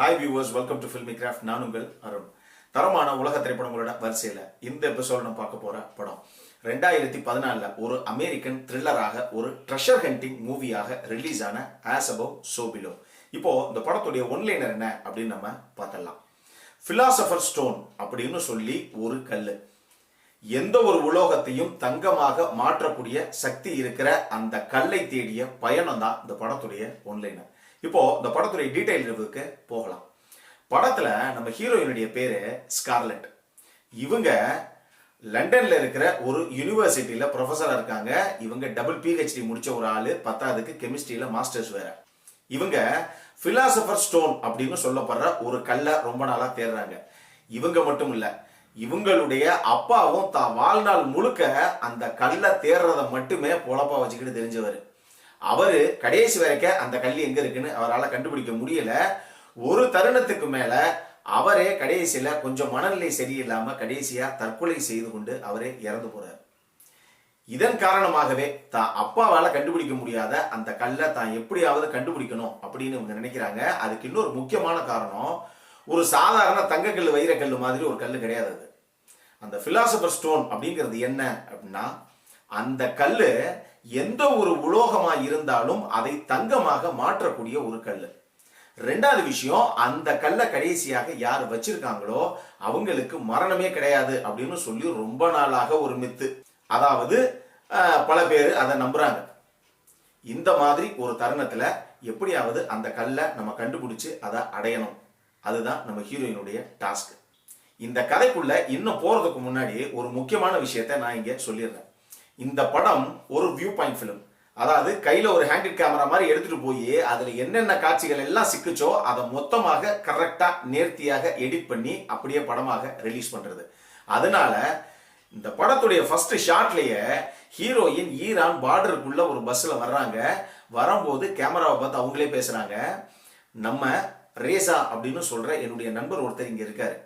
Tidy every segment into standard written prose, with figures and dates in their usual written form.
Hi viewers, welcome to filmi craft. நான் உங்கள் அருண். தரமான உலக திரைப்படங்களோட வரிசையில் இந்த எபிசோட நம்ம பார்க்க போகிற படம் 2014 ஒரு அமெரிக்கன் த்ரில்லராக ஒரு ட்ரெஷர் ஹண்டிங் மூவியாக ரிலீஸ் ஆன ஆஸ் அபவ் சோ பிலோ. இப்போ இந்த படத்துடைய ஒன்லைனர் என்ன அப்படின்னு நம்ம பார்த்துடலாம். பிலாசபர் ஸ்டோன் அப்படின்னு சொல்லி ஒரு கல், எந்த ஒரு உலோகத்தையும் தங்கமாக மாற்றக்கூடிய சக்தி இருக்கிற அந்த கல்லை தேடிய பயணம் தான் இந்த படத்துடைய ஒன்லைனர். இப்போ இந்த படத்துடைய டீடைல் ரிவ்யூக்கு போகலாம். படத்துல நம்ம ஹீரோயினுடைய பேரு ஸ்கார்லெட். இவங்க லண்டன்ல இருக்கிற ஒரு யூனிவர்சிட்டியில ப்ரொஃபஸரா இருக்காங்க. இவங்க டபுள் PhD முடிச்ச ஒரு ஆளு, 10th கெமிஸ்ட்ரியில மாஸ்டர்ஸ் வேற. இவங்க பிலாசபர் ஸ்டோன் அப்படின்னு சொல்லப்படுற ஒரு கல்லை ரொம்ப நாளா தேடுறாங்க. இவங்க மட்டும் இல்ல, இவங்களுடைய அப்பாவும் தான் வாழ்நாள் முழுக்க அந்த கல்லை தேடுறத மட்டுமே பொழப்பா வச்சுக்கிட்டு தெரிஞ்சவர். அவரு கடைசி வரைக்கும் அந்த கல் எங்க இருக்குன்னு அவரால் கண்டுபிடிக்க முடியல. ஒரு தருணத்துக்கு மேல அவரே கடைசியில கொஞ்சம் மனநிலை சரியில்லாம கடைசியா தற்கொலை செய்து கொண்டு அவரே இறந்து போறார். இதன் காரணமாகவே தான் அப்பாவால கண்டுபிடிக்க முடியாத அந்த கல்லை தான் எப்படியாவது கண்டுபிடிக்கணும் அப்படின்னு இவங்க நினைக்கிறாங்க. அதுக்கு இன்னொரு முக்கியமான காரணம், ஒரு சாதாரண தங்கக்கல் வைரக்கல் மாதிரி ஒரு கல் கிடையாது. அது அந்த பிலாசபர் ஸ்டோன் அப்படிங்கிறது என்ன அப்படின்னா, அந்த கல்லு எந்த ஒரு உலோகமா இருந்தாலும் அதை தங்கமாக மாற்றக்கூடிய ஒரு கல். ரெண்டாவது விஷயம், அந்த கல்லை கடைசியாக யார் வச்சிருக்காங்களோ அவங்களுக்கு மரணமே கிடையாது அப்படின்னு சொல்லி ரொம்ப நாளாக ஒரு மித்து, அதாவது பல பேர் அதை நம்புறாங்க. இந்த மாதிரி ஒரு தருணத்துல எப்படியாவது அந்த கல்லை நம்ம கண்டுபிடிச்சு அதை அடையணும். அதுதான் நம்ம ஹீரோயினுடைய டாஸ்க். இந்த கதைக்குள்ள இன்னும் போறதுக்கு முன்னாடி ஒரு முக்கியமான விஷயத்த நான் இங்க சொல்லிடுறேன். இந்த படம் ஒரு வியூ பாயிண்ட் ஃபிலிம், அதாவது கையில ஒரு ஹேண்டில் கேமரா மாதிரி எடுத்துட்டு போய் அதுல என்னென்ன காட்சிகள் எல்லாம் சிக்குச்சோ அதை மொத்தமாக கரெக்டா நேர்த்தியாக எடிட் பண்ணி அப்படியே படமாக ரிலீஸ் பண்றது. அதனால இந்த படத்துடைய ஃபர்ஸ்ட் ஷாட்லயே ஹீரோயின் ஈரான் பார்டருக்குள்ள ஒரு பஸ்ல வர்றாங்க. வரும்போது கேமராவை பார்த்து அவங்களே பேசுறாங்க, நம்ம ரேசா அப்படின்னு சொல்ற என்னுடைய நண்பர் ஒருத்தர் இங்க இருக்காரு,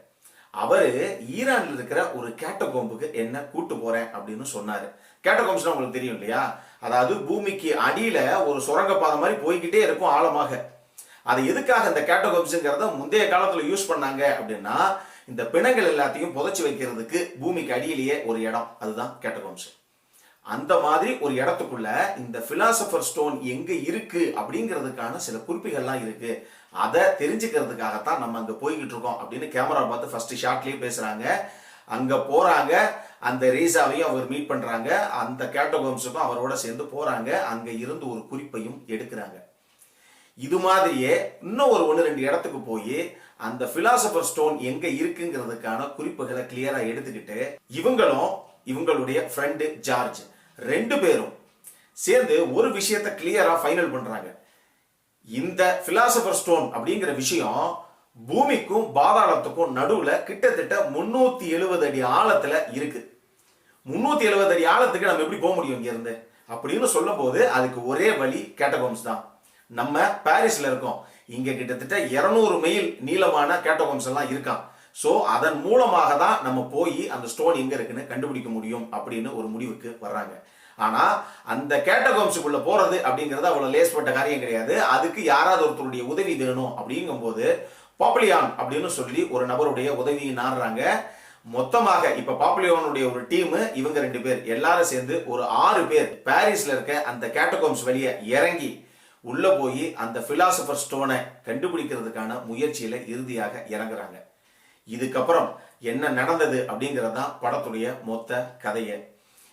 அவரு ஈரான்ல இருக்கிற ஒரு கேட்டகோம்புக்கு என்ன கூட்டு போறேன் அப்படின்னு சொன்னாரு. கேட்டகோம்ஸ்னா உங்களுக்கு தெரியும் இல்லையா? அதாவது பூமிக்கு அடியில ஒரு சுரங்கப்பாதை மாதிரி போய்கிட்டே இருக்கும் ஆழமாக. அது எதுக்காக இந்த கேட்டகோம்ஸ்ங்கிறத முந்தைய காலத்துல யூஸ் பண்ணாங்க அப்படின்னா, இந்த பிணங்கள் எல்லாத்தையும் புதைச்சு வைக்கிறதுக்கு பூமிக்கு அடியிலேயே ஒரு இடம், அதுதான் கேட்டகோம்ஸ். அந்த மாதிரி ஒரு இடத்துக்குள்ள இந்த பிலாசபர் ஸ்டோன் எங்க இருக்கு அப்படிங்கிறதுக்கான சில குறிப்புகள்லாம் இருக்கு. அதை தெரிஞ்சுக்கிறதுக்காகத்தான் நம்ம அங்க போய்கிட்டு இருக்கோம் அப்படின்னு கேமரா பார்த்து ஃபர்ஸ்ட் ஷாட்லயே பேசுறாங்க. அங்க போறாங்க, அந்த ரீசாவையும் அவர் மீட் பண்றாங்க, அந்த கேட்டகோம்ஸுக்கும் அவரோட சேர்ந்து போறாங்க. அங்க இருந்து ஒரு குறிப்பையும் எடுக்கிறாங்க. இது மாதிரியே இன்னும் ஒரு 1-2 இடத்துக்கு போய் அந்த பிலாசபர் ஸ்டோன் எங்க இருக்குங்கிறதுக்கான குறிப்புகளை கிளியரா எடுத்துக்கிட்டு இவங்களும் இவங்களுடைய ஃப்ரெண்டு ஜார்ஜ் 2 பேரும் சேர்ந்து ஒரு விஷயத்தை கிளியரா ஃபைனல் பண்றாங்க. இந்த பிலாசபர் ஸ்டோன் அப்படிங்கிற விஷயம் பூமிக்கும் பாதாளத்துக்கும் நடுவுல கிட்டத்தட்ட 370 அடி ஆழத்துல இருக்கு. 370 அடி ஆழத்துக்கு நம்ம எப்படி போக முடியும் இங்க இருந்து அப்படின்னு சொல்லும் போது அதுக்கு ஒரே வழி கேட்டகோம்ஸ் தான். நம்ம பாரிஸ்ல இருக்கோம், இங்க கிட்டத்தட்ட 200 மைல் நீளமான கேட்டகோம்ஸ் எல்லாம் இருக்கான். சோ அதன் மூலமாக தான் நம்ம போய் அந்த ஸ்டோன் எங்க இருக்குன்னு கண்டுபிடிக்க முடியும் அப்படின்னு ஒரு முடிவுக்கு வர்றாங்க. ஆனா அந்த கேட்டகோம்ஸுக்குள்ள போறது அப்படிங்கிறது அவ்வளவு லேஸ்பட்ட காரியம் கிடையாது. அதுக்கு யாராவது ஒருத்தருடைய உதவி வேணும் அப்படிங்கும் போது பாப்புலியான் அப்படின்னு சொல்லி ஒரு நபருடைய உதவியை நாடுறாங்க. மொத்தமாக இப்ப பாப்புலியானுடைய ஒரு டீம், இவங்க 2 பேர் எல்லாரும் சேர்ந்து ஒரு 6 பேர் பாரிஸ்ல இருக்க அந்த கேட்டகோம்ஸ் வெளியே இறங்கி உள்ள போய் அந்த பிலாசபர் ஸ்டோனை கண்டுபிடிக்கிறதுக்கான முயற்சியில இறுதியாக இறங்குறாங்க. இதுக்கப்புறம் என்ன நடந்தது அப்படிங்கறதுதான் படத்துடைய மொத்த கதையை.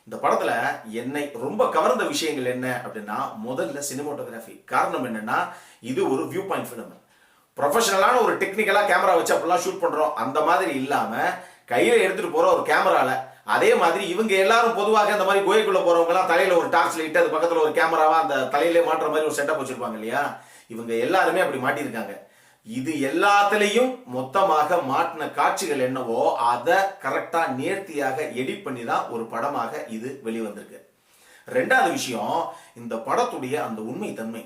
இந்த படத்துல என்னை ரொம்ப கவர்ந்த விஷயங்கள் என்ன அப்படின்னா, முதல்ல சினிமாட்டோகிராஃபி. காரணம் என்னன்னா, இது ஒரு வியூ பாயிண்ட் ஃபிலிம். ப்ரொஃபஷனலான ஒரு டெக்னிக்கலா கேமரா வச்சு அப்படிலாம் ஷூட் பண்றோம் அந்த மாதிரி இல்லாம கையில எடுத்துட்டு போற ஒரு கேமரால, அதே மாதிரி இவங்க எல்லாரும் பொதுவாக இந்த மாதிரி கோயிலுக்குள்ள போறவங்க எல்லாம் தலையில ஒரு டார்ச் லைட், அது பக்கத்துல ஒரு கேமராவா அந்த தலையிலே மாட்டுற மாதிரி ஒரு செட்டப் வச்சிருப்பாங்க இல்லையா? இவங்க எல்லாருமே அப்படி மாட்டியிருக்காங்க. இது எல்லாத்திலையும் மொத்தமாக மாட்டின காட்சிகள் என்னவோ அதை கரெக்டா நேர்த்தியாக எடிட் பண்ணி தான் ஒரு படமாக இது வெளிவந்திருக்கு. ரெண்டாவது விஷயம், இந்த படத்துடைய அந்த உண்மை தன்மை.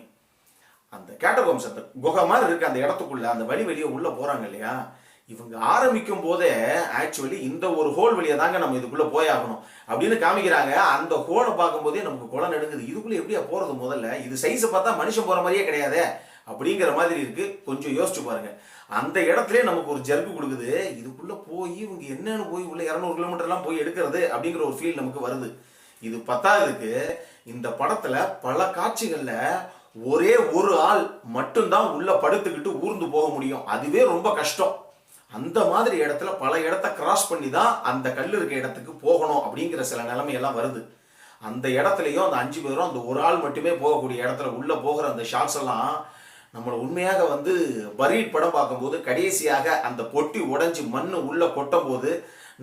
அந்த கேட்டகோம்ஸ் அந்த குகை மாதிரி இருக்கு, அந்த இடத்துக்குள்ள அந்த வழி வெளியே உள்ள போறாங்க இல்லையா? இவங்க ஆரம்பிக்கும் போதே ஆக்சுவலி இந்த ஒரு ஹோல் வழியா தாங்க நம்ம இதுக்குள்ள போயாகணும் அப்படின்னு காமிக்கிறாங்க. அந்த ஹோலை பார்க்கும் போதே நமக்கு குலை நடுங்குது. இதுக்குள்ள எப்படியா போறது? முதல்ல இது சைஸை பார்த்தா மனுஷன் போற மாதிரியே கிடையாது அப்படிங்கிற மாதிரி இருக்கு. கொஞ்சம் யோசிச்சு பாருங்க. அந்த இடத்துலயே நமக்கு ஒரு ஜர்க்கு கொடுக்குது. இதுக்குள்ள போய் இவங்க என்னன்னு போய் உள்ள 200 கிலோமீட்டர்லாம் போய் எடுக்கிறது அப்படிங்கிற ஒரு ஃபீல் நமக்கு வருது. இது பத்தாததுக்கு இந்த படத்துல பல காட்சிகள்ல ஒரே ஒரு ஆள் மட்டும்தான் உள்ள படுத்துக்கிட்டு ஊர்ந்து போக முடியும். அதுவே ரொம்ப கஷ்டம். அந்த மாதிரி இடத்துல பல இடத்த கிராஸ் பண்ணி தான் அந்த கல் இருக்க இடத்துக்கு போகணும் அப்படிங்கிற சில நிலைமையெல்லாம் வருது. அந்த இடத்துலையும் அந்த 5 பேரும் அந்த ஒரு ஆள் மட்டுமே போகக்கூடிய இடத்துல உள்ள போகிற அந்த ஷாட்ஸ் எல்லாம் நம்மளை உண்மையாக பரீட் படம் பார்க்கும்போது கடைசியாக அந்த பொட்டி உடைஞ்சு மண்ணு உள்ள கொட்டும் போது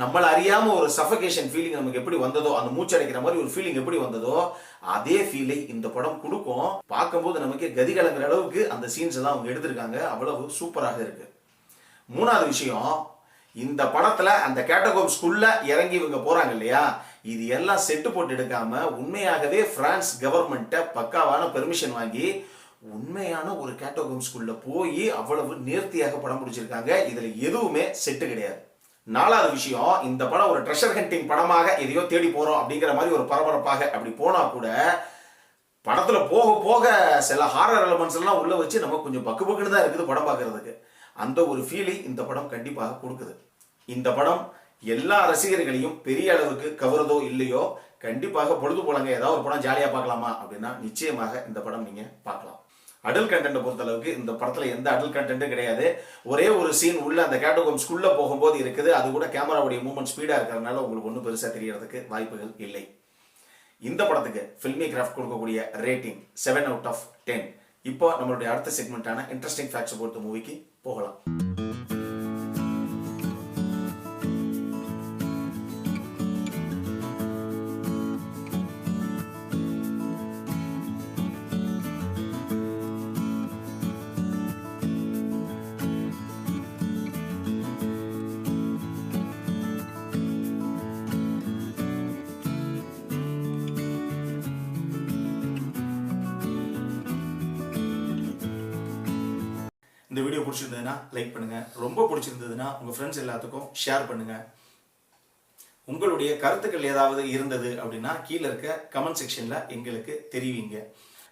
நம்மளை அறியாம ஒரு சஃபகேஷன் ஃபீலிங் நமக்கு எப்படி வந்ததோ, அந்த மூச்சடைக்கிற மாதிரி ஒரு ஃபீலிங் எப்படி வந்ததோ அதே ஃபீலை இந்த படம் கொடுக்கும். பார்க்கும்போது நமக்கு கதி கலங்குற அளவுக்கு அந்த சீன்ஸ் எல்லாம் அவங்க எடுத்திருக்காங்க. அவ்வளவு சூப்பராக இருக்கு. மூணாவது விஷயம், இந்த படத்துல அந்த கேட்டகோம்ஸ்குள்ள இறங்கி இவங்க போறாங்க இல்லையா, இது எல்லாம் செட்டு போட்டு எடுக்காம உண்மையாகவே பிரான்ஸ் கவர்மெண்ட்ட பக்காவான பெர்மிஷன் வாங்கி உண்மையான ஒரு கேட்டகோம்ஸ்குள்ள போய் அவ்வளவு நேர்த்தியாக படம் பிடிச்சிருக்காங்க. இதுல எதுவுமே செட்டு கிடையாது. நாலாவது விஷயம், இந்த படம் ஒரு ட்ரெஷர் ஹண்டிங் படமாக எதையோ தேடி போறோம் அப்படிங்கிற மாதிரி ஒரு பரபரப்பாக அப்படி போனா கூட படத்துல போக போக சில ஹாரர் எலமெண்ட்ஸ் எல்லாம் உள்ள வச்சு நம்ம கொஞ்சம் பக்கு பக்குன்னு தான் இருக்குது படம் பார்க்கறதுக்கு. அந்த ஒரு ஃபீலை இந்த படம் கண்டிப்பாக கொடுக்குது. இந்த படம் எல்லா ரசிகர்களையும் பெரிய அளவுக்கு கவருதோ இல்லையோ, கண்டிப்பாக பொழுது போலங்க ஏதாவது ஒரு படம் ஜாலியா பார்க்கலாமா அப்படின்னா நிச்சயமாக இந்த படம் நீங்க பார்க்கலாம். அடல்ட் கண்டென்ட் பொறுத்த அளவுக்கு இந்த படத்துல எந்த அடல்ட் கண்டென்ட்டும் கிடையாது. ஒரே ஒரு சீன் உள்ள அந்த கேட்டகோம்ஸ்குள்ள போகும்போது இருக்குது. அது கூட கேமராவுடைய மூவ்மெண்ட் ஸ்பீடா இருக்கிறதுனால உங்களுக்கு ஒன்றும் பெருசா தெரியறதுக்கு வாய்ப்புகள் இல்லை. இந்த படத்துக்கு ஃபில்மி கிராஃப்ட் கொடுக்கக்கூடிய ரேட்டிங் 7/10. இப்போ நம்மளுடைய அடுத்த செக்மெண்டான இன்ட்ரெஸ்டிங் ஃபேக்ட்ஸ் பொறுத்த மூவிக்கு போகலாம். இந்த வீடியோ பிடிச்சிருந்ததுன்னா லைக் பண்ணுங்க. ரொம்ப பிடிச்சிருந்ததுன்னா உங்க ஃப்ரெண்ட்ஸ் எல்லாத்துக்கும் ஷேர் பண்ணுங்க. உங்களுடைய கருத்துக்கள் ஏதாவது இருந்தது அப்படின்னா கீழே இருக்க கமெண்ட் செக்ஷன்ல எங்களுக்கு தெரிவிங்க.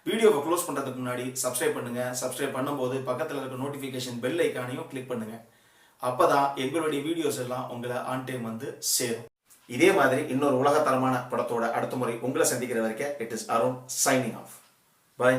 வீடியோவை க்ளோஸ் பண்றதுக்கு முன்னாடி சப்ஸ்கிரைப் பண்ணுங்க. சப்ஸ்கிரைப் பண்ணும்போது பக்கத்தில் இருக்க நோட்டிபிகேஷன் பெல் ஐக்கானையும் கிளிக் பண்ணுங்க. அப்பதான் எங்களுடைய வீடியோஸ் எல்லாம் உங்களை ஆன் டைம் சேரும். இதே மாதிரி இன்னொரு உலகத்தரமான படத்தோட அடுத்த முறை உங்களை சந்திக்கிற வரைக்கும் it is Arun signing off. By.